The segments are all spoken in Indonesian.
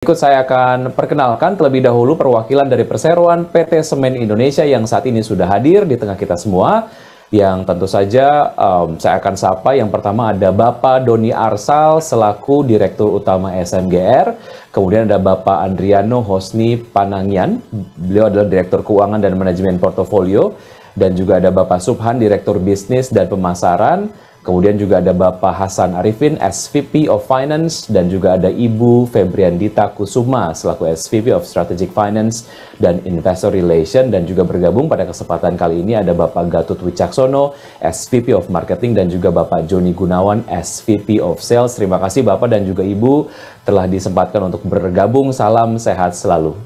Berikut saya akan perkenalkan terlebih dahulu perwakilan dari perseroan PT Semen Indonesia yang saat ini sudah hadir di tengah kita semua. Yang tentu saja saya akan sapa. Yang pertama ada Bapak Doni Arsal selaku Direktur Utama SMGR. Kemudian ada Bapak Andriano Hosni Panangian, beliau adalah Direktur Keuangan dan Manajemen Portofolio. Dan juga ada Bapak Subhan, Direktur Bisnis dan Pemasaran. Kemudian juga ada Bapak Hasan Arifin, SVP of Finance, dan juga ada Ibu Febriandita Kusuma selaku SVP of Strategic Finance dan Investor Relation. Dan juga bergabung pada kesempatan kali ini ada Bapak Gatot Wicaksono, SVP of Marketing, dan juga Bapak Joni Gunawan, SVP of Sales. Terima kasih Bapak dan juga Ibu telah disempatkan untuk bergabung. Salam sehat selalu.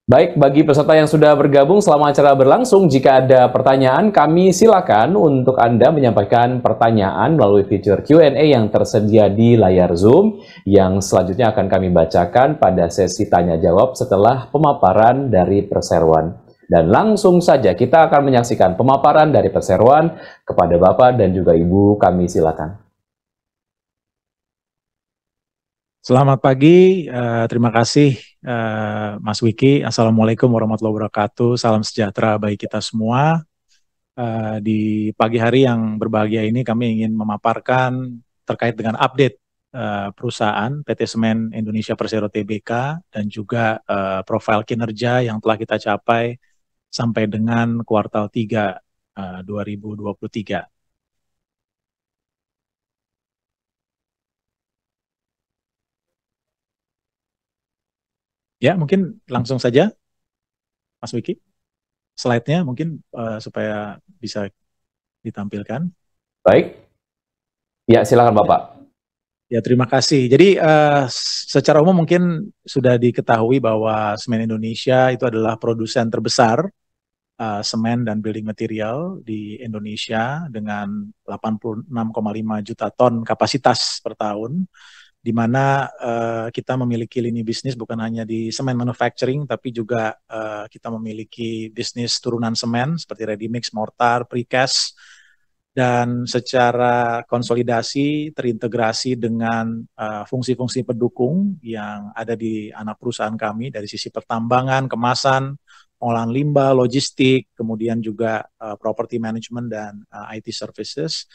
Baik, bagi peserta yang sudah bergabung selama acara berlangsung, jika ada pertanyaan, kami silakan untuk Anda menyampaikan pertanyaan melalui fitur Q&A yang tersedia di layar Zoom, yang selanjutnya akan kami bacakan pada sesi tanya-jawab setelah pemaparan dari perseroan. Dan langsung saja kita akan menyaksikan pemaparan dari perseroan. Kepada Bapak dan juga Ibu, kami silakan. Selamat pagi, terima kasih Mas Wiki. Assalamualaikum warahmatullahi wabarakatuh. Salam sejahtera bagi kita semua. Di pagi hari yang berbahagia ini kami ingin memaparkan terkait dengan update perusahaan PT Semen Indonesia Persero Tbk dan juga profil kinerja yang telah kita capai sampai dengan kuartal 3 2023. Ya, mungkin langsung saja Mas Wiki. Slide-nya mungkin supaya bisa ditampilkan. Baik. Ya, silakan Bapak. Ya, terima kasih. Jadi secara umum mungkin sudah diketahui bahwa Semen Indonesia itu adalah produsen terbesar semen dan building material di Indonesia dengan 86,5 juta ton kapasitas per tahun, di mana kita memiliki lini bisnis bukan hanya di semen manufacturing, tapi juga kita memiliki bisnis turunan semen seperti ready mix, mortar, precast, dan secara konsolidasi terintegrasi dengan fungsi-fungsi pendukung yang ada di anak perusahaan kami dari sisi pertambangan, kemasan, pengolahan limbah, logistik, kemudian juga property management dan IT services.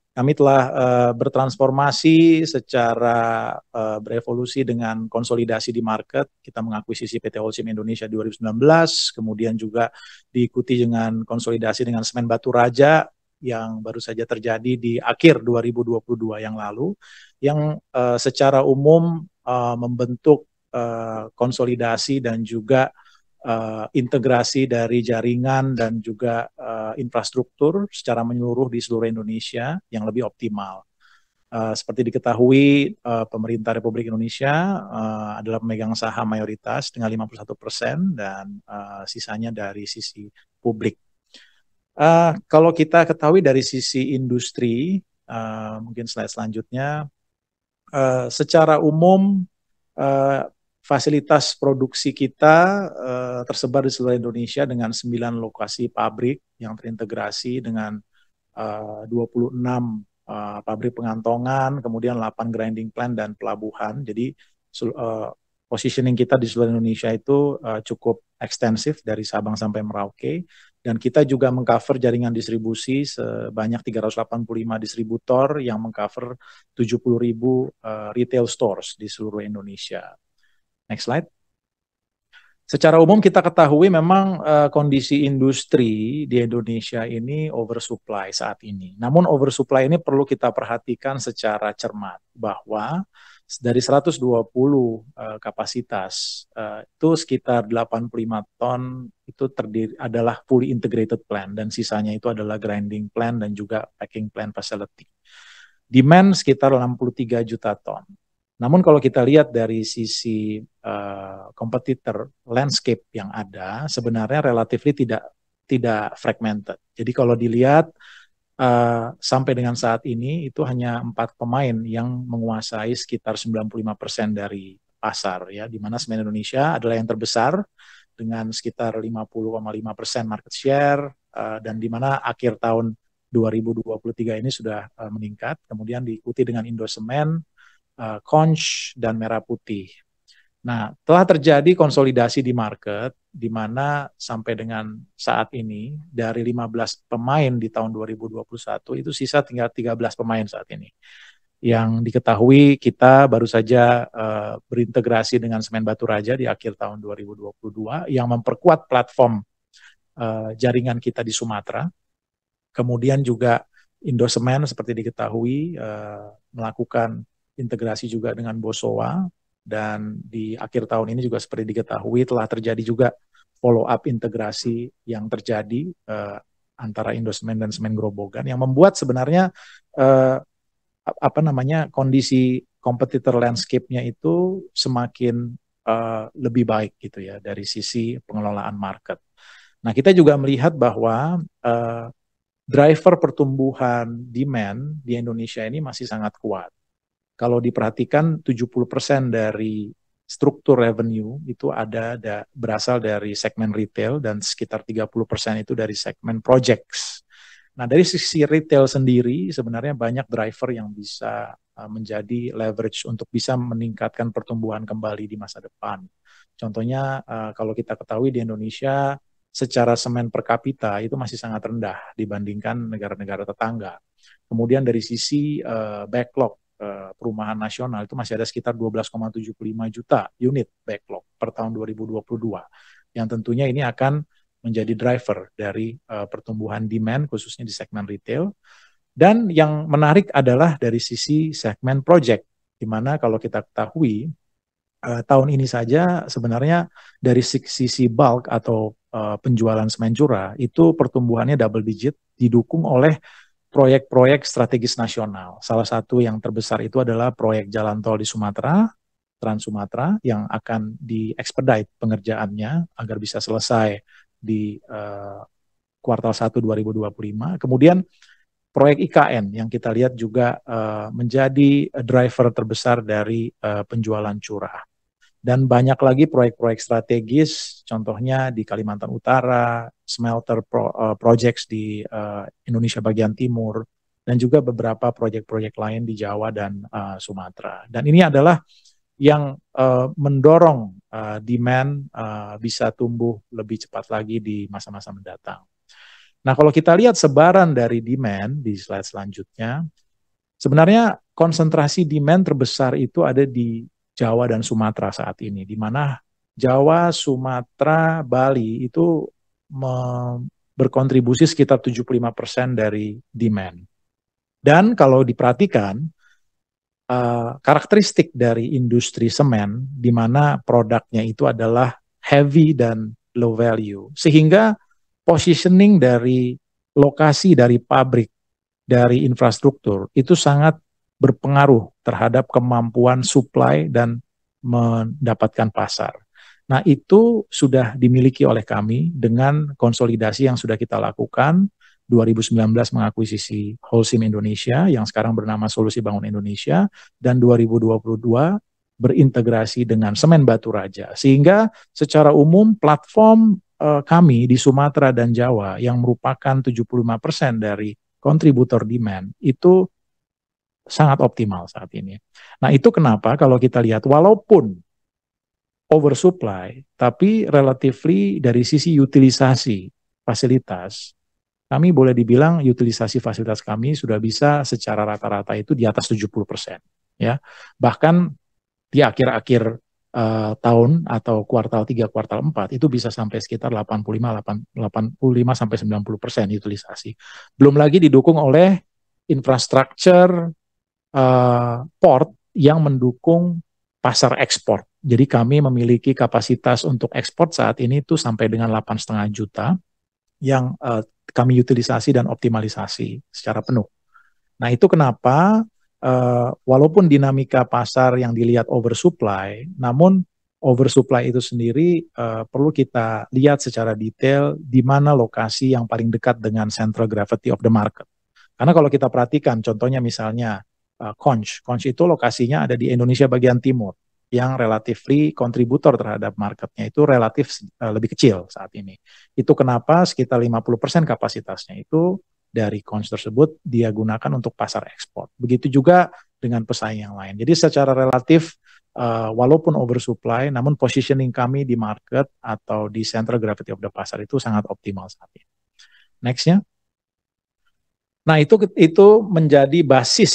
Kami telah bertransformasi secara berevolusi dengan konsolidasi di market. Kita mengakuisisi PT Holcim Indonesia 2019, kemudian juga diikuti dengan konsolidasi dengan Semen Batu Raja yang baru saja terjadi di akhir 2022 yang lalu, yang secara umum membentuk konsolidasi dan juga integrasi dari jaringan dan juga infrastruktur secara menyeluruh di seluruh Indonesia yang lebih optimal. Seperti diketahui, pemerintah Republik Indonesia adalah pemegang saham mayoritas dengan 51% dan sisanya dari sisi publik. Kalau kita ketahui dari sisi industri, mungkin slide selanjutnya, secara umum fasilitas produksi kita tersebar di seluruh Indonesia dengan 9 lokasi pabrik yang terintegrasi dengan 26 pabrik pengantongan, kemudian 8 grinding plant dan pelabuhan. Jadi positioning kita di seluruh Indonesia itu cukup ekstensif dari Sabang sampai Merauke. Dan kita juga mengcover jaringan distribusi sebanyak 385 distributor yang mengcover 70.000 retail stores di seluruh Indonesia. Next slide. Secara umum kita ketahui memang kondisi industri di Indonesia ini oversupply saat ini. Namun oversupply ini perlu kita perhatikan secara cermat bahwa dari 120 kapasitas itu sekitar 85 ton itu terdiri adalah fully integrated plant dan sisanya itu adalah grinding plant dan juga packing plant facility. Demand sekitar 63 juta ton. Namun kalau kita lihat dari sisi competitor landscape yang ada, sebenarnya relatively tidak fragmented. Jadi kalau dilihat sampai dengan saat ini itu hanya 4 pemain yang menguasai sekitar 95% dari pasar, ya, di mana Semen Indonesia adalah yang terbesar dengan sekitar 50,5% market share, dan di mana akhir tahun 2023 ini sudah meningkat. Kemudian diikuti dengan Indosemen, Conch, dan Merah Putih. Nah, telah terjadi konsolidasi di market, di mana sampai dengan saat ini, dari 15 pemain di tahun 2021, itu sisa tinggal 13 pemain saat ini. Yang diketahui kita baru saja berintegrasi dengan Semen Batu Raja di akhir tahun 2022, yang memperkuat platform jaringan kita di Sumatera. Kemudian juga Indosemen seperti diketahui melakukan integrasi juga dengan Bosowa, dan di akhir tahun ini juga seperti diketahui telah terjadi juga follow up integrasi yang terjadi antara Indosemen dan Semen Grobogan, yang membuat sebenarnya kondisi competitor landscape-nya itu semakin lebih baik gitu ya dari sisi pengelolaan market. Nah, kita juga melihat bahwa driver pertumbuhan demand di Indonesia ini masih sangat kuat. Kalau diperhatikan 70% dari struktur revenue itu berasal dari segmen retail dan sekitar 30% itu dari segmen projects. Nah, dari sisi retail sendiri sebenarnya banyak driver yang bisa menjadi leverage untuk bisa meningkatkan pertumbuhan kembali di masa depan. Contohnya kalau kita ketahui di Indonesia secara semen per kapita itu masih sangat rendah dibandingkan negara-negara tetangga. Kemudian dari sisi backlog perumahan nasional itu masih ada sekitar 12,75 juta unit backlog per tahun 2022, yang tentunya ini akan menjadi driver dari pertumbuhan demand khususnya di segmen retail. Dan yang menarik adalah dari sisi segmen project, di mana kalau kita ketahui tahun ini saja sebenarnya dari sisi bulk atau penjualan semen curah itu pertumbuhannya double digit, didukung oleh proyek-proyek strategis nasional. Salah satu yang terbesar itu adalah proyek jalan tol di Sumatera, Trans Sumatera, yang akan di-expedite pengerjaannya agar bisa selesai di kuartal 1 2025. Kemudian proyek IKN yang kita lihat juga menjadi driver terbesar dari penjualan curah. Dan banyak lagi proyek-proyek strategis, contohnya di Kalimantan Utara, smelter projects di Indonesia bagian timur, dan juga beberapa proyek-proyek lain di Jawa dan Sumatera. Dan ini adalah yang mendorong demand bisa tumbuh lebih cepat lagi di masa-masa mendatang. Nah, kalau kita lihat sebaran dari demand di slide selanjutnya, sebenarnya konsentrasi demand terbesar itu ada di Jawa dan Sumatera saat ini, di mana Jawa, Sumatera, Bali itu berkontribusi sekitar 75% dari demand. Dan kalau diperhatikan, karakteristik dari industri semen, di mana produknya itu adalah heavy dan low value, sehingga positioning dari lokasi dari pabrik, dari infrastruktur, itu sangat berpengaruh terhadap kemampuan supply dan mendapatkan pasar. Nah, itu sudah dimiliki oleh kami dengan konsolidasi yang sudah kita lakukan. 2019 mengakuisisi Holcim Indonesia yang sekarang bernama Solusi Bangun Indonesia, dan 2022 berintegrasi dengan Semen Batu Raja. Sehingga secara umum platform kami di Sumatera dan Jawa yang merupakan 75% dari kontributor demand itu sangat optimal saat ini. Nah, itu kenapa kalau kita lihat walaupun oversupply, tapi relatively dari sisi utilisasi fasilitas, kami boleh dibilang utilisasi fasilitas kami sudah bisa secara rata-rata itu di atas 70%. Ya. Bahkan di akhir-akhir tahun atau kuartal 3, kuartal 4 itu bisa sampai sekitar 85-90% utilisasi. Belum lagi didukung oleh infrastruktur port yang mendukung pasar ekspor. Jadi kami memiliki kapasitas untuk ekspor saat ini itu sampai dengan 8,5 juta yang kami utilisasi dan optimalisasi secara penuh. Nah, itu kenapa walaupun dinamika pasar yang dilihat oversupply, namun oversupply itu sendiri perlu kita lihat secara detail di mana lokasi yang paling dekat dengan central gravity of the market. Karena kalau kita perhatikan, contohnya misalnya Conch itu lokasinya ada di Indonesia bagian timur, yang relatively kontributor terhadap marketnya itu relatif lebih kecil saat ini. Itu kenapa sekitar 50% kapasitasnya itu dari Conch tersebut dia gunakan untuk pasar ekspor. Begitu juga dengan pesaing yang lain. Jadi secara relatif walaupun oversupply, namun positioning kami di market atau di center gravity of the pasar itu sangat optimal saat ini. Next-nya. Nah, itu menjadi basis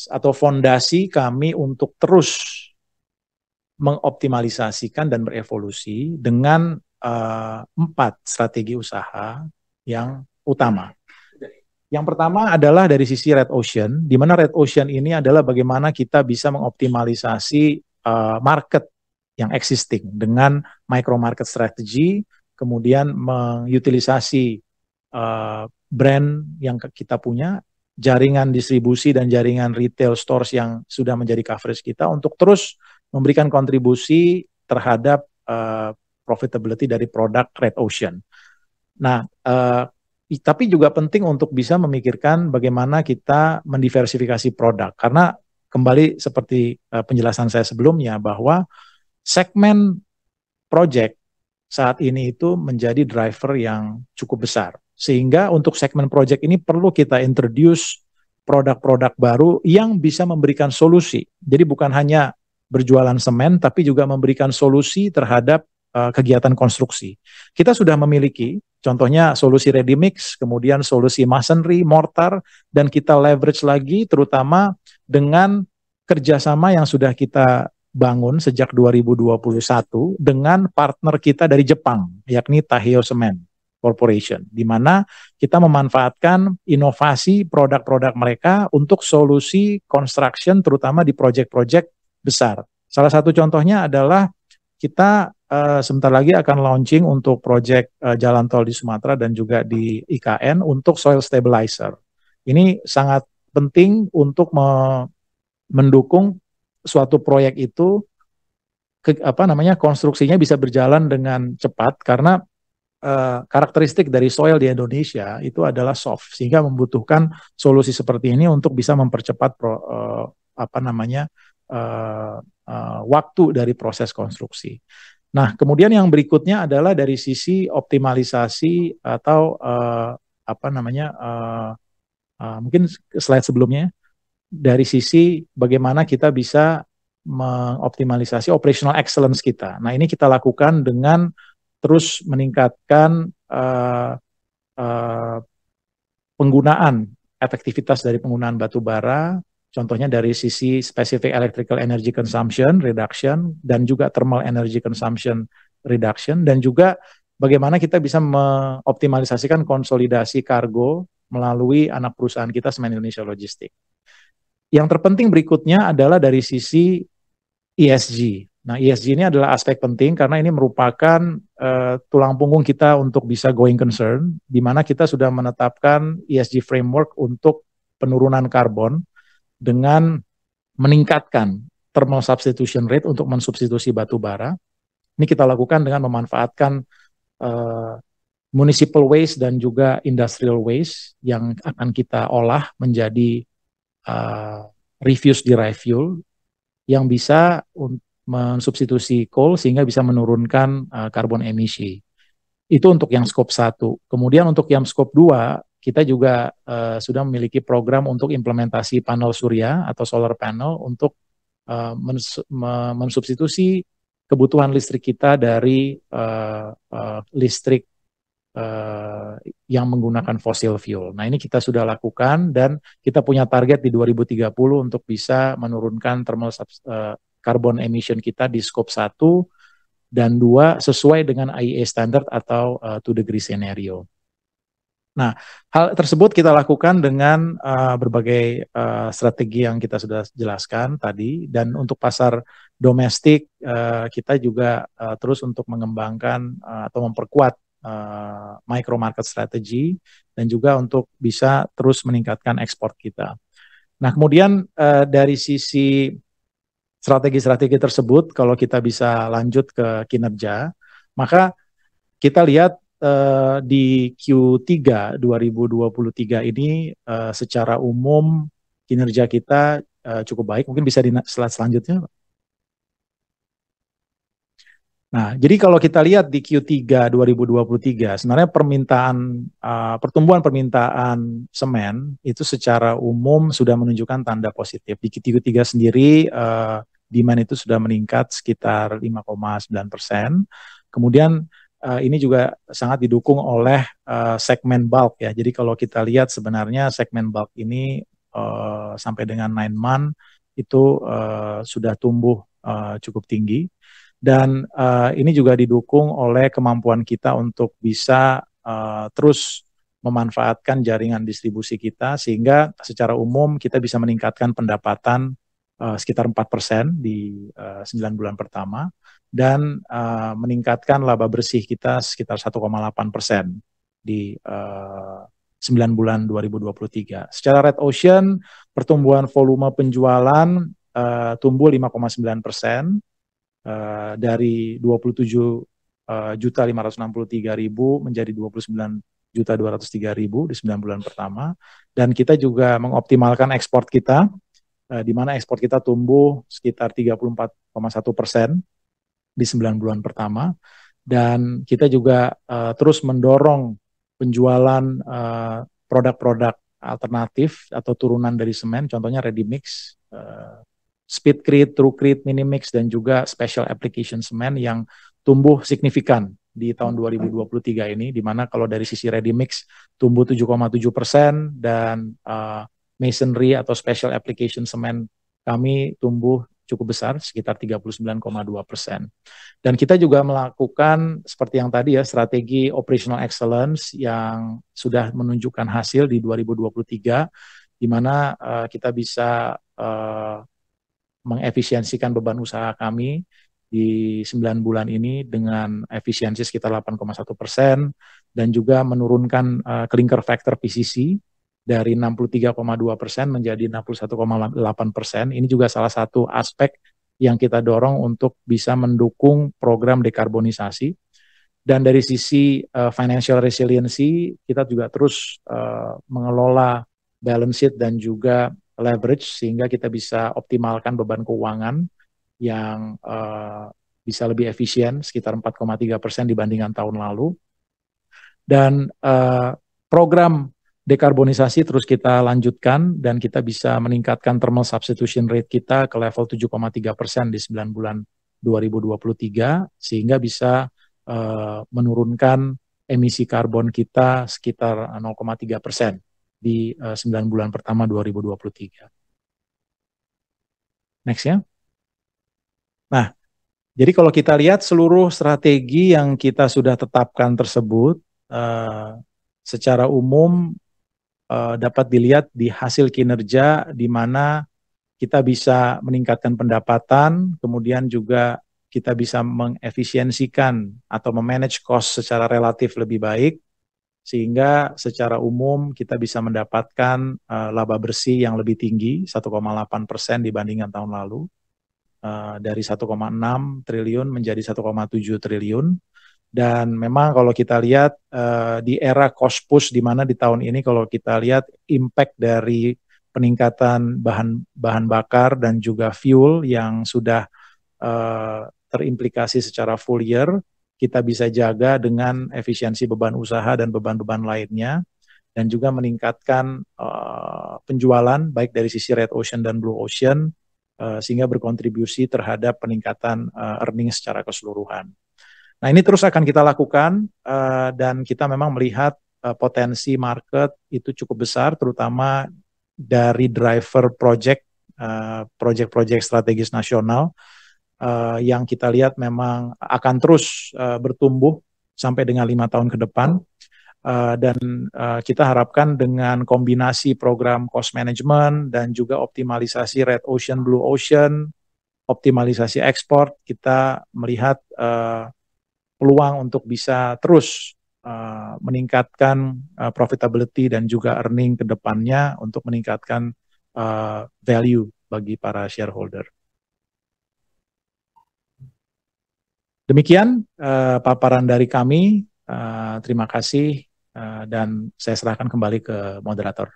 atau fondasi kami untuk terus mengoptimalisasikan dan berevolusi dengan 4 strategi usaha yang utama. Yang pertama adalah dari sisi Red Ocean, di mana Red Ocean ini adalah bagaimana kita bisa mengoptimalisasi market yang existing dengan micro market strategy, kemudian mengutilisasi brand yang kita punya, jaringan distribusi dan jaringan retail stores yang sudah menjadi coverage kita untuk terus memberikan kontribusi terhadap profitability dari produk Red Ocean. Nah, tapi juga penting untuk bisa memikirkan bagaimana kita mendiversifikasi produk. Karena kembali seperti penjelasan saya sebelumnya bahwa segmen project saat ini itu menjadi driver yang cukup besar. Sehingga untuk segmen project ini perlu kita introduce produk-produk baru yang bisa memberikan solusi. Jadi bukan hanya berjualan semen, tapi juga memberikan solusi terhadap kegiatan konstruksi. Kita sudah memiliki, contohnya solusi ready mix, kemudian solusi masonry, mortar, dan kita leverage lagi terutama dengan kerjasama yang sudah kita bangun sejak 2021 dengan partner kita dari Jepang, yakni Tahio Cement Corporation, di mana kita memanfaatkan inovasi produk-produk mereka untuk solusi construction terutama di proyek-proyek besar. Salah satu contohnya adalah kita sebentar lagi akan launching untuk proyek jalan tol di Sumatera dan juga di IKN untuk soil stabilizer. Ini sangat penting untuk mendukung suatu proyek itu konstruksinya bisa berjalan dengan cepat karena karakteristik dari soil di Indonesia itu adalah soft, sehingga membutuhkan solusi seperti ini untuk bisa mempercepat waktu dari proses konstruksi. Nah, kemudian yang berikutnya adalah dari sisi optimalisasi atau mungkin slide sebelumnya, dari sisi bagaimana kita bisa mengoptimalisasi operational excellence kita. Nah, ini kita lakukan dengan terus meningkatkan penggunaan efektivitas dari penggunaan batu bara, contohnya dari sisi specific electrical energy consumption reduction dan juga thermal energy consumption reduction, dan juga bagaimana kita bisa mengoptimalisasikan konsolidasi kargo melalui anak perusahaan kita Semen Indonesia Logistik. Yang terpenting berikutnya adalah dari sisi ESG. Nah, ESG ini adalah aspek penting karena ini merupakan tulang punggung kita untuk bisa going concern, di mana kita sudah menetapkan ESG framework untuk penurunan karbon dengan meningkatkan thermal substitution rate untuk mensubstitusi batu bara. Ini kita lakukan dengan memanfaatkan municipal waste dan juga industrial waste yang akan kita olah menjadi refuse derived fuel yang bisa mensubstitusi coal sehingga bisa menurunkan karbon emisi. Itu untuk yang scope 1. Kemudian untuk yang scope 2, kita juga sudah memiliki program untuk implementasi panel surya atau solar panel untuk mensubstitusi kebutuhan listrik kita dari listrik yang menggunakan fossil fuel. Nah, ini kita sudah lakukan dan kita punya target di 2030 untuk bisa menurunkan thermal carbon emission kita di scope 1 dan 2 sesuai dengan IEA standard atau 2 degree scenario. Nah, hal tersebut kita lakukan dengan berbagai strategi yang kita sudah jelaskan tadi, dan untuk pasar domestik kita juga terus untuk mengembangkan atau memperkuat micro market strategy dan juga untuk bisa terus meningkatkan ekspor kita. Nah, kemudian dari sisi strategi-strategi tersebut, kalau kita bisa lanjut ke kinerja, maka kita lihat di Q3 2023 ini secara umum kinerja kita cukup baik. Mungkin bisa di slide selanjutnya. Nah, jadi kalau kita lihat di Q3 2023, sebenarnya pertumbuhan permintaan semen itu secara umum sudah menunjukkan tanda positif. Di Q3 sendiri demand itu sudah meningkat sekitar 5,9%. Kemudian ini juga sangat didukung oleh segmen bulk ya. Jadi kalau kita lihat sebenarnya segmen bulk ini sampai dengan 9 month itu sudah tumbuh cukup tinggi. Dan ini juga didukung oleh kemampuan kita untuk bisa terus memanfaatkan jaringan distribusi kita, sehingga secara umum kita bisa meningkatkan pendapatan sekitar 4% di 9 bulan pertama, dan meningkatkan laba bersih kita sekitar 1,8% di 9 bulan 2023. Secara Red Ocean, pertumbuhan volume penjualan tumbuh 5,9%, dari 27.563.000 menjadi 29.203.000 di 9 bulan pertama. Dan kita juga mengoptimalkan ekspor kita, di mana ekspor kita tumbuh sekitar 34,1% di 9 bulan pertama. Dan kita juga terus mendorong penjualan produk-produk alternatif atau turunan dari semen, contohnya ready mix, Speedcrete, TrueCrete, Minimix, dan juga Special Application Semen yang tumbuh signifikan di tahun 2023 ini, di mana kalau dari sisi ready mix tumbuh 7,7%, dan masonry atau Special Application Semen kami tumbuh cukup besar, sekitar 39,2%. Dan kita juga melakukan seperti yang tadi ya, strategi operational excellence yang sudah menunjukkan hasil di 2023, di mana kita bisa mengefisiensikan beban usaha kami di 9 bulan ini dengan efisiensi sekitar 8,1%, dan juga menurunkan clinker factor PCC dari 63,2% menjadi 61,8%. Ini juga salah satu aspek yang kita dorong untuk bisa mendukung program dekarbonisasi. Dan dari sisi financial resiliency, kita juga terus mengelola balance sheet dan juga leverage, sehingga kita bisa optimalkan beban keuangan yang bisa lebih efisien, sekitar 4,3% dibandingkan tahun lalu. Dan program dekarbonisasi terus kita lanjutkan, dan kita bisa meningkatkan thermal substitution rate kita ke level 7,3% di 9 bulan 2023, sehingga bisa menurunkan emisi karbon kita sekitar 0,3% di 9 bulan pertama 2023. Next ya. Nah, jadi kalau kita lihat seluruh strategi yang kita sudah tetapkan tersebut, secara umum dapat dilihat di hasil kinerja, di mana kita bisa meningkatkan pendapatan, kemudian juga kita bisa mengefisiensikan atau memanage cost secara relatif lebih baik, sehingga secara umum kita bisa mendapatkan laba bersih yang lebih tinggi, 1,8% dibandingkan tahun lalu, dari 1,6 triliun menjadi 1,7 triliun. Dan memang kalau kita lihat di era cost push, di mana di tahun ini kalau kita lihat impact dari peningkatan bahan bakar dan juga fuel yang sudah terimplikasi secara full year, kita bisa jaga dengan efisiensi beban usaha dan beban-beban lainnya, dan juga meningkatkan penjualan baik dari sisi Red Ocean dan Blue Ocean, sehingga berkontribusi terhadap peningkatan earnings secara keseluruhan. Nah, ini terus akan kita lakukan, dan kita memang melihat potensi market itu cukup besar, terutama dari driver project strategis nasional, yang kita lihat memang akan terus bertumbuh sampai dengan 5 tahun ke depan. Dan kita harapkan dengan kombinasi program cost management dan juga optimalisasi Red Ocean, Blue Ocean, optimalisasi ekspor, kita melihat peluang untuk bisa terus meningkatkan profitability dan juga earning ke depannya untuk meningkatkan value bagi para shareholder. Demikian paparan dari kami. Terima kasih, dan saya serahkan kembali ke moderator.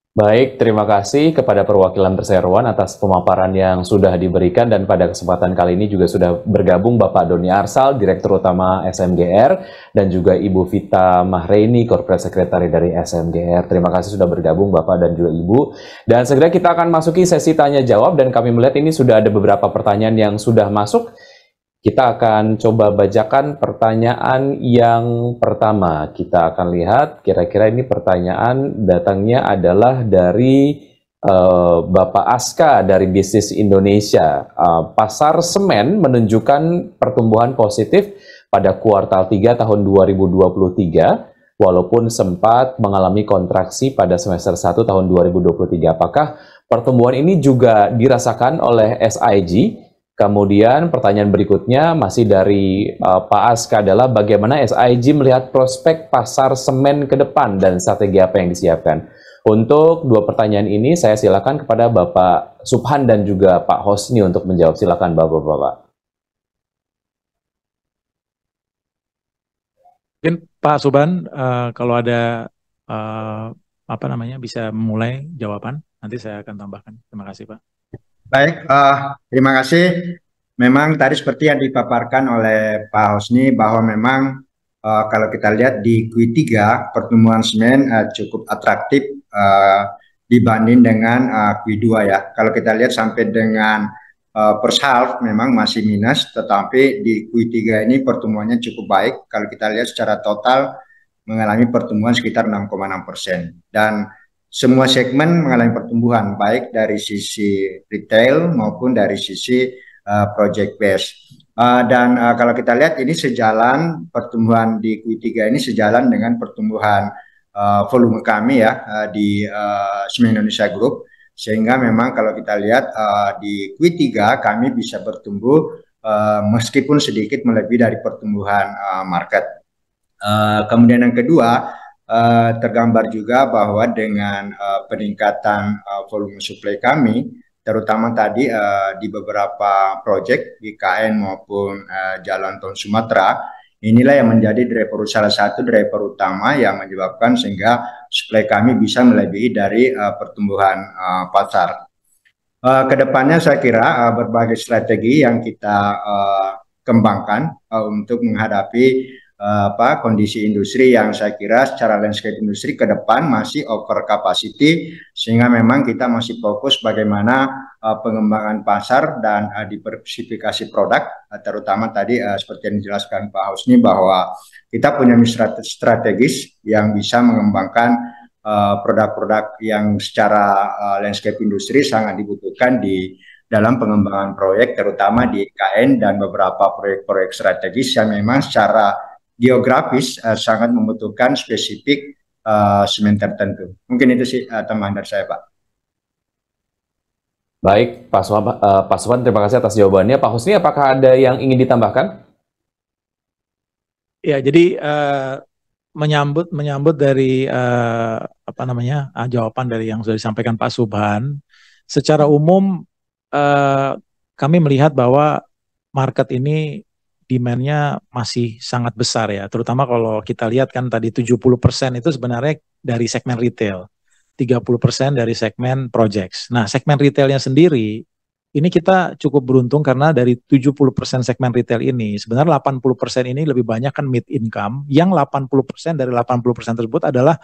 Baik, terima kasih kepada perwakilan perseroan atas pemaparan yang sudah diberikan dan pada kesempatan kali ini juga sudah bergabung Bapak Doni Arsal, Direktur Utama SMGR, dan juga Ibu Vita Mahreini, Corporate Secretary dari SMGR. Terima kasih sudah bergabung Bapak dan juga Ibu. Dan segera kita akan masuki sesi tanya jawab dan kami melihat ini sudah ada beberapa pertanyaan yang sudah masuk. Kita akan coba bacakan pertanyaan yang pertama. Kita akan lihat kira-kira ini pertanyaan datangnya adalah dari Bapak Aska dari Bisnis Indonesia. Pasar semen menunjukkan pertumbuhan positif pada kuartal 3 tahun 2023, walaupun sempat mengalami kontraksi pada semester 1 tahun 2023. Apakah pertumbuhan ini juga dirasakan oleh SIG? Kemudian pertanyaan berikutnya masih dari Pak Aska adalah bagaimana SIG melihat prospek pasar semen ke depan dan strategi apa yang disiapkan. Untuk dua pertanyaan ini saya silakan kepada Bapak Subhan dan juga Pak Hosni untuk menjawab. Silakan Bapak-Bapak. Mungkin Pak Subhan, kalau ada bisa memulai jawaban, nanti saya akan tambahkan. Terima kasih Pak. Baik, terima kasih. Memang tadi seperti yang dipaparkan oleh Pak Hosni bahwa memang kalau kita lihat di Q3 pertumbuhan semen cukup atraktif dibanding dengan Q2 ya. Kalau kita lihat sampai dengan first half memang masih minus, tetapi di Q3 ini pertumbuhannya cukup baik. Kalau kita lihat secara total mengalami pertumbuhan sekitar 6,6%. Dan semua segmen mengalami pertumbuhan, baik dari sisi retail maupun dari sisi project base. Dan kalau kita lihat ini sejalan, pertumbuhan di Q3 ini sejalan dengan pertumbuhan volume kami ya di Semen Indonesia Group. Sehingga memang kalau kita lihat di Q3 kami bisa bertumbuh meskipun sedikit melebihi dari pertumbuhan market. Kemudian yang kedua, tergambar juga bahwa dengan peningkatan volume supply kami, terutama tadi di beberapa proyek di KN maupun Jalan Tol Sumatera, inilah yang menjadi salah satu driver utama yang menyebabkan sehingga supply kami bisa melebihi dari pertumbuhan pasar. Kedepannya saya kira berbagai strategi yang kita kembangkan untuk menghadapi kondisi industri yang saya kira secara landscape industri ke depan masih over capacity, sehingga memang kita masih fokus bagaimana pengembangan pasar dan diversifikasi produk, terutama tadi seperti yang dijelaskan Pak Hosni bahwa kita punya strategis yang bisa mengembangkan produk-produk yang secara landscape industri sangat dibutuhkan di dalam pengembangan proyek, terutama di IKN dan beberapa proyek-proyek strategis yang memang secara geografis sangat membutuhkan spesifik semen tertentu. Mungkin itu sih tambahan dari saya, Pak. Baik, Pak Suwan, terima kasih atas jawabannya. Pak Husni, apakah ada yang ingin ditambahkan? Ya, jadi menyambut dari jawaban dari yang sudah disampaikan Pak Subhan. Secara umum kami melihat bahwa market ini demand-nya masih sangat besar ya, terutama kalau kita lihat kan tadi 70% itu sebenarnya dari segmen retail, 30% dari segmen projects. Nah, segmen retailnya sendiri, ini kita cukup beruntung karena dari 70% segmen retail ini, sebenarnya 80% ini lebih banyak kan mid income, yang 80% dari 80% tersebut adalah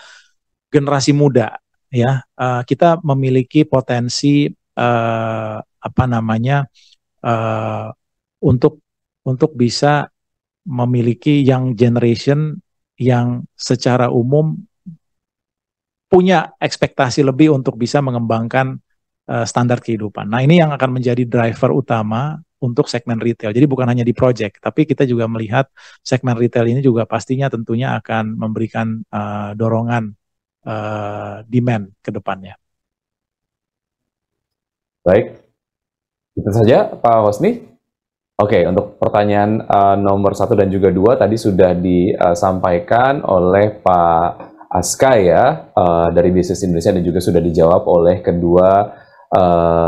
generasi muda ya. Kita memiliki potensi untuk bisa memiliki young generation yang secara umum punya ekspektasi lebih untuk bisa mengembangkan standar kehidupan. Nah, ini yang akan menjadi driver utama untuk segmen retail. Jadi bukan hanya di project, tapi kita juga melihat segmen retail ini juga pastinya tentunya akan memberikan dorongan demand ke depannya. Baik, itu saja Pak Hosni. Oke, untuk pertanyaan nomor 1 dan juga 2 tadi sudah disampaikan oleh Pak Aska ya, dari Bisnis Indonesia, dan juga sudah dijawab oleh kedua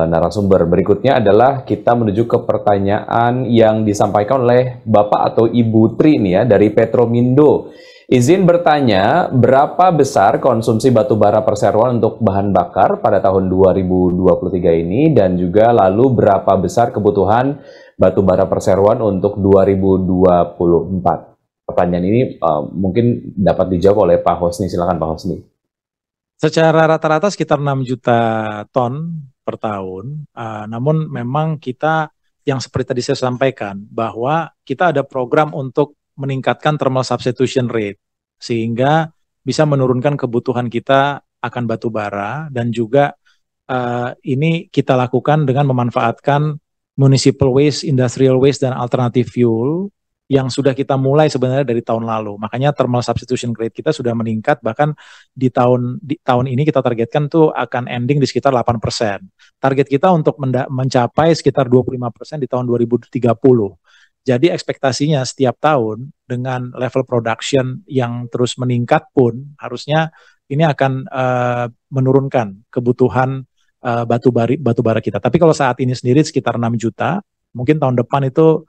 narasumber. Berikutnya adalah kita menuju ke pertanyaan yang disampaikan oleh Bapak atau Ibu Tri nih ya, dari Petromindo. Izin bertanya, berapa besar konsumsi batu bara perseroan untuk bahan bakar pada tahun 2023 ini dan juga lalu berapa besar kebutuhan batu bara perseroan untuk 2024? Pertanyaan ini mungkin dapat dijawab oleh Pak Hosni. Silakan Pak Hosni. Secara rata-rata sekitar 6 juta ton per tahun. Namun memang kita yang seperti tadi saya sampaikan bahwa kita ada program untuk meningkatkan thermal substitution rate sehingga bisa menurunkan kebutuhan kita akan batu bara dan juga ini kita lakukan dengan memanfaatkan municipal waste, industrial waste dan alternative fuel yang sudah kita mulai sebenarnya dari tahun lalu. Makanya thermal substitution rate kita sudah meningkat, bahkan di tahun ini kita targetkan tuh akan ending di sekitar 8%. Target kita untuk mencapai sekitar 25% di tahun 2030. Jadi ekspektasinya setiap tahun dengan level production yang terus meningkat pun harusnya ini akan menurunkan kebutuhan batu bara kita. Tapi kalau saat ini sendiri sekitar 6 juta, mungkin tahun depan itu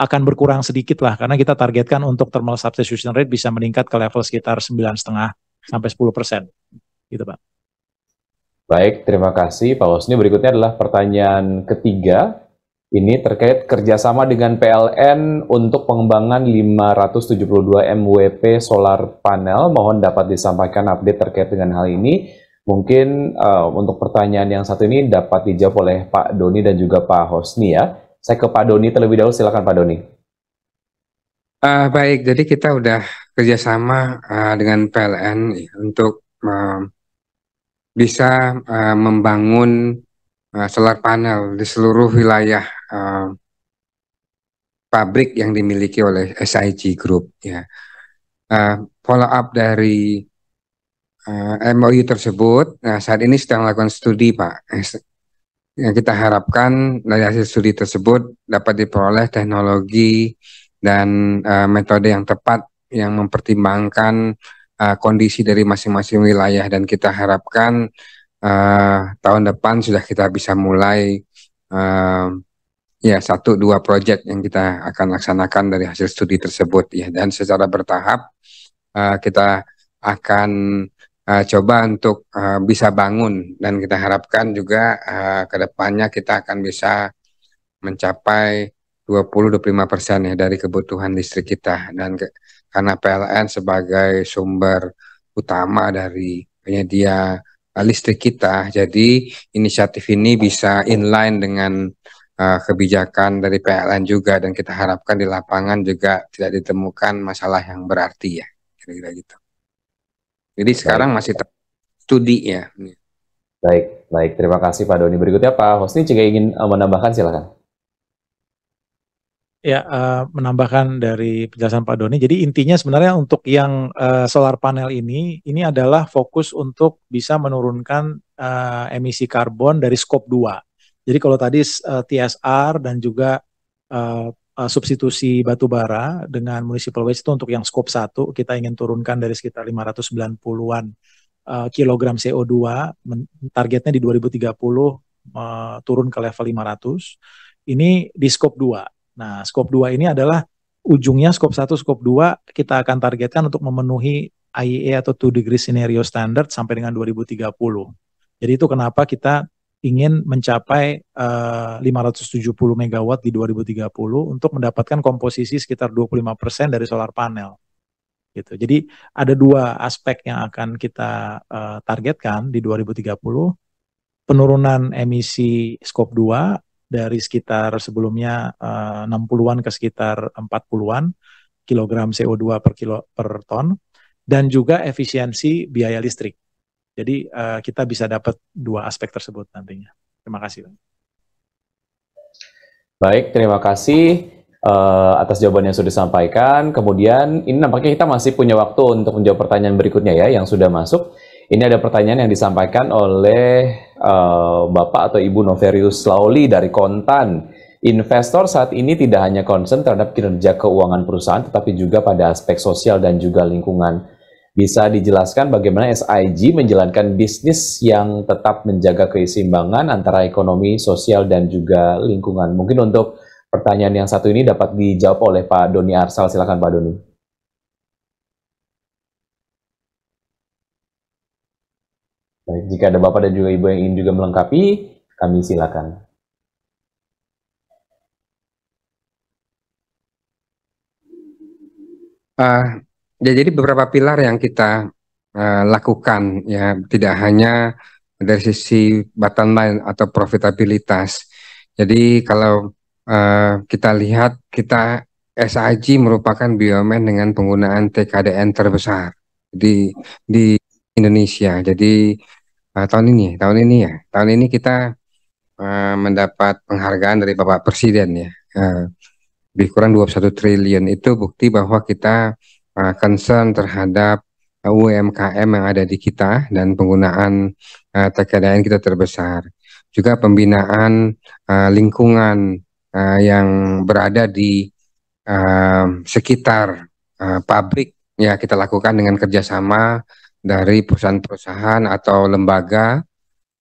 akan berkurang sedikit lah, karena kita targetkan untuk thermal substitution rate bisa meningkat ke level sekitar 9,5 sampai 10%. Gitu Pak. Baik, terima kasih Pak Hosni. Berikutnya adalah pertanyaan ketiga. Ini terkait kerjasama dengan PLN untuk pengembangan 572 MWP solar panel. Mohon dapat disampaikan update terkait dengan hal ini. Mungkin untuk pertanyaan yang satu ini dapat dijawab oleh Pak Doni dan juga Pak Hosni ya. Saya ke Pak Doni terlebih dahulu, silakan Pak Doni. Baik, jadi kita udah kerjasama dengan PLN untuk bisa membangun solar panel di seluruh wilayah pabrik yang dimiliki oleh SIG Group. Ya. Follow up dari MOU tersebut, saat ini sedang melakukan studi Pak. Yang kita harapkan dari hasil studi tersebut dapat diperoleh teknologi dan metode yang tepat yang mempertimbangkan kondisi dari masing-masing wilayah, dan kita harapkan tahun depan sudah kita bisa mulai 1-2 proyek yang kita akan laksanakan dari hasil studi tersebut ya, dan secara bertahap kita akan coba untuk bisa bangun, dan kita harapkan juga ke depannya kita akan bisa mencapai 20-25% ya dari kebutuhan listrik kita, dan karena PLN sebagai sumber utama dari penyedia listrik kita, jadi inisiatif ini bisa inline dengan kebijakan dari PLN juga, dan kita harapkan di lapangan juga tidak ditemukan masalah yang berarti ya, kira-kira gitu. Jadi sekarang masih studi ya. Baik, terima kasih Pak Doni. Berikutnya Pak Hosni jika ingin menambahkan silakan. Ya, menambahkan dari penjelasan Pak Doni. Jadi intinya sebenarnya untuk yang solar panel ini adalah fokus untuk bisa menurunkan emisi karbon dari skop 2. Jadi kalau tadi TSR dan juga substitusi batu bara dengan municipal waste itu untuk yang skop 1, kita ingin turunkan dari sekitar 590-an kilogram CO2, targetnya di 2030 turun ke level 500. Ini di skop 2. Nah, skop 2 ini adalah ujungnya skop 1, skop 2 kita akan targetkan untuk memenuhi IEA atau 2 degree scenario standard sampai dengan 2030. Jadi itu kenapa kita ingin mencapai 570 megawatt di 2030 untuk mendapatkan komposisi sekitar 25% dari solar panel. Gitu. Jadi ada 2 aspek yang akan kita targetkan di 2030. Penurunan emisi skop 2 dari sekitar sebelumnya 60-an ke sekitar 40-an kilogram CO2 per ton, dan juga efisiensi biaya listrik. Jadi kita bisa dapat 2 aspek tersebut nantinya. Terima kasih. Baik, terima kasih atas jawaban yang sudah disampaikan. Kemudian ini nampaknya kita masih punya waktu untuk menjawab pertanyaan berikutnya ya yang sudah masuk. Ini ada pertanyaan yang disampaikan oleh Bapak atau Ibu Noverius Lauli dari Kontan. Investor saat ini tidak hanya concern terhadap kinerja keuangan perusahaan, tetapi juga pada aspek sosial dan juga lingkungan. Bisa dijelaskan bagaimana SIG menjalankan bisnis yang tetap menjaga keseimbangan antara ekonomi, sosial, dan juga lingkungan? Mungkin untuk pertanyaan yang satu ini dapat dijawab oleh Pak Doni Arsal. Silakan Pak Doni. Baik, jika ada Bapak dan juga Ibu yang ingin juga melengkapi, kami silakan. Ya, jadi beberapa pilar yang kita lakukan ya, tidak hanya dari sisi bottom line atau profitabilitas. Jadi kalau kita lihat, SIG merupakan BUMN dengan penggunaan TKDN terbesar di Indonesia. Jadi tahun ini kita mendapat penghargaan dari Bapak Presiden ya. Lebih kurang 21 triliun itu bukti bahwa kita concern terhadap UMKM yang ada di kita dan penggunaan TKDN kita terbesar. Juga pembinaan lingkungan yang berada di sekitar pabrik ya, kita lakukan dengan kerjasama dari perusahaan-perusahaan atau lembaga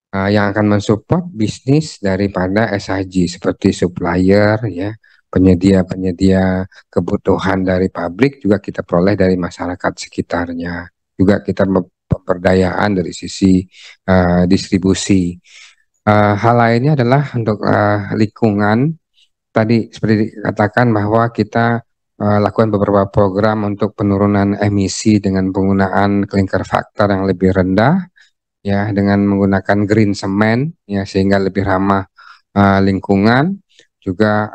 yang akan mensupport bisnis daripada SIG seperti supplier ya, penyedia kebutuhan dari pabrik juga kita peroleh dari masyarakat sekitarnya. Juga kita pemberdayaan dari sisi distribusi. Hal lainnya adalah untuk lingkungan. Tadi seperti dikatakan bahwa kita lakukan beberapa program untuk penurunan emisi dengan penggunaan clinker factor yang lebih rendah, ya, dengan menggunakan green cement, ya, sehingga lebih ramah lingkungan. Juga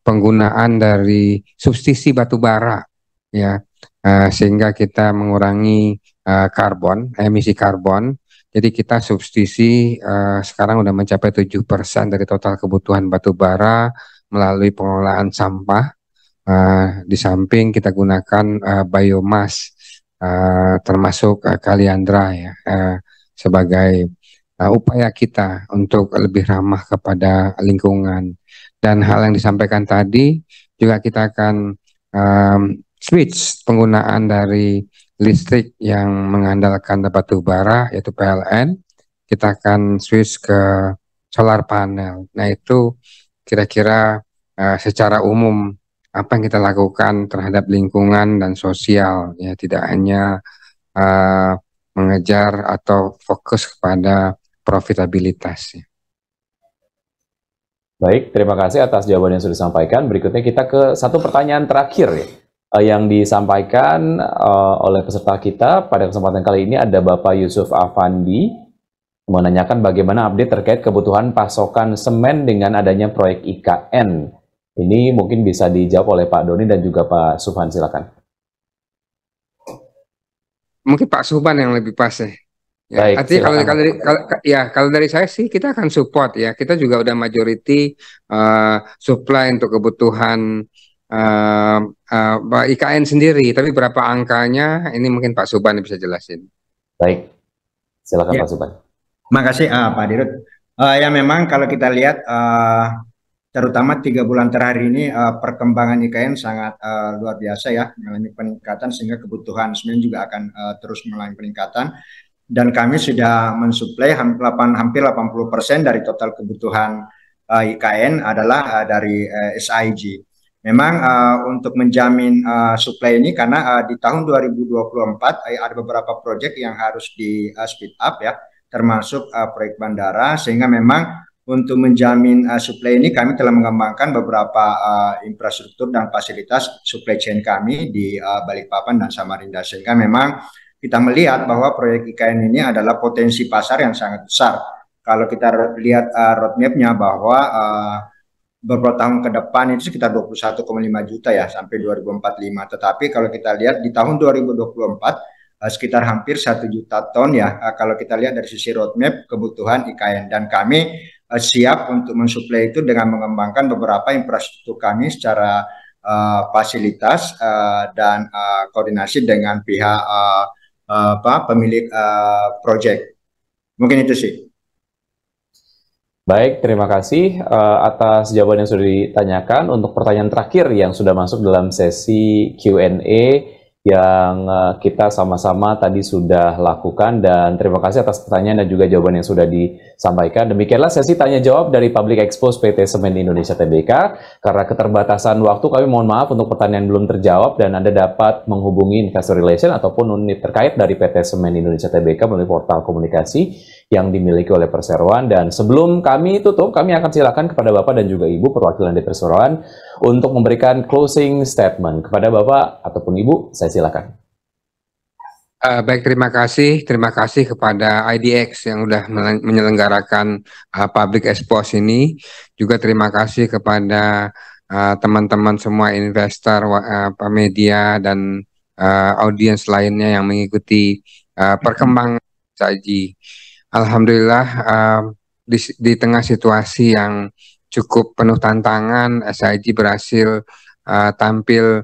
penggunaan dari substitusi batu bara, ya, sehingga kita mengurangi emisi karbon. Jadi kita substitusi sekarang udah mencapai 7% dari total kebutuhan batu bara melalui pengelolaan sampah. Di samping kita gunakan biomas, termasuk kaliandra ya, sebagai upaya kita untuk lebih ramah kepada lingkungan. Dan hal yang disampaikan tadi juga kita akan switch penggunaan dari listrik yang mengandalkan batu bara yaitu PLN, kita akan switch ke solar panel. Nah, itu kira-kira secara umum apa yang kita lakukan terhadap lingkungan dan sosial ya, tidak hanya mengejar atau fokus kepada profitabilitas. Baik, terima kasih atas jawaban yang sudah disampaikan. Berikutnya kita ke satu pertanyaan terakhir ya, yang disampaikan oleh peserta kita pada kesempatan kali ini. Ada Bapak Yusuf Afandi menanyakan bagaimana update terkait kebutuhan pasokan semen dengan adanya proyek IKN. Ini mungkin bisa dijawab oleh Pak Doni dan juga Pak Subhan, silakan. Mungkin Pak Subhan yang lebih pas ya. Baik, artinya kalau dari saya sih kita akan support ya. Kita juga udah majority supply untuk kebutuhan IKN sendiri. Tapi berapa angkanya ini mungkin Pak Subhan bisa jelasin. Baik, silakan Ya. Pak Subhan. Terima kasih Pak Dirut. Ya memang kalau kita lihat terutama 3 bulan terakhir ini perkembangan IKN sangat luar biasa ya, mengalami peningkatan sehingga kebutuhan semen juga akan terus mengalami peningkatan. Dan kami sudah mensuplai hampir 80% dari total kebutuhan IKN adalah dari SIG. Memang untuk menjamin suplai ini karena di tahun 2024 ada beberapa proyek yang harus di speed up ya, termasuk proyek bandara, sehingga memang untuk menjamin suplai ini kami telah mengembangkan beberapa infrastruktur dan fasilitas supply chain kami di Balikpapan dan Samarinda, sehingga memang kita melihat bahwa proyek IKN ini adalah potensi pasar yang sangat besar. Kalau kita lihat roadmap-nya bahwa beberapa tahun ke depan itu sekitar 21,5 juta ya sampai 2045. Tetapi kalau kita lihat di tahun 2024 sekitar hampir 1 juta ton ya, kalau kita lihat dari sisi roadmap kebutuhan IKN. Dan kami siap untuk mensuplai itu dengan mengembangkan beberapa infrastruktur kami secara fasilitas dan koordinasi dengan pihak pemilik proyek. Mungkin itu sih. Baik, terima kasih atas jawaban yang sudah ditanyakan. Untuk pertanyaan terakhir yang sudah masuk dalam sesi Q&A yang kita sama-sama tadi sudah lakukan, dan terima kasih atas pertanyaan dan juga jawaban yang sudah disampaikan. Demikianlah sesi tanya jawab dari Public Expose PT Semen Indonesia Tbk. Karena keterbatasan waktu, kami mohon maaf untuk pertanyaan belum terjawab, dan Anda dapat menghubungi Investor Relation ataupun unit terkait dari PT Semen Indonesia Tbk melalui portal komunikasi yang dimiliki oleh Perseroan. Dan sebelum kami tutup, kami akan silakan kepada Bapak dan juga Ibu perwakilan dari Perseroan untuk memberikan closing statement. Kepada Bapak ataupun Ibu, saya silakan. Baik, terima kasih kepada IDX yang sudah menyelenggarakan Public Expose ini. Juga terima kasih kepada teman-teman semua investor, media, dan audiens lainnya yang mengikuti perkembangan SIG. Alhamdulillah, di tengah situasi yang cukup penuh tantangan, SIG berhasil tampil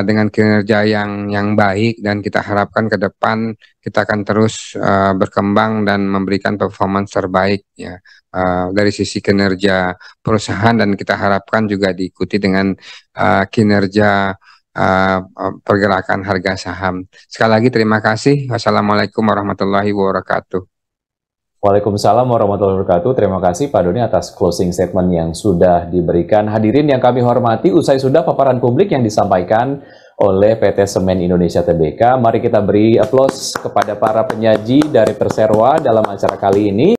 dengan kinerja yang baik, dan kita harapkan ke depan kita akan terus berkembang dan memberikan performance terbaik ya, dari sisi kinerja perusahaan, dan kita harapkan juga diikuti dengan kinerja pergerakan harga saham. Sekali lagi terima kasih. Wassalamualaikum warahmatullahi wabarakatuh. Waalaikumsalam warahmatullahi wabarakatuh. Terima kasih Pak Doni atas closing statement yang sudah diberikan. Hadirin yang kami hormati, usai sudah paparan publik yang disampaikan oleh PT Semen Indonesia Tbk. Mari kita beri aplaus kepada para penyaji dari Perseroan dalam acara kali ini.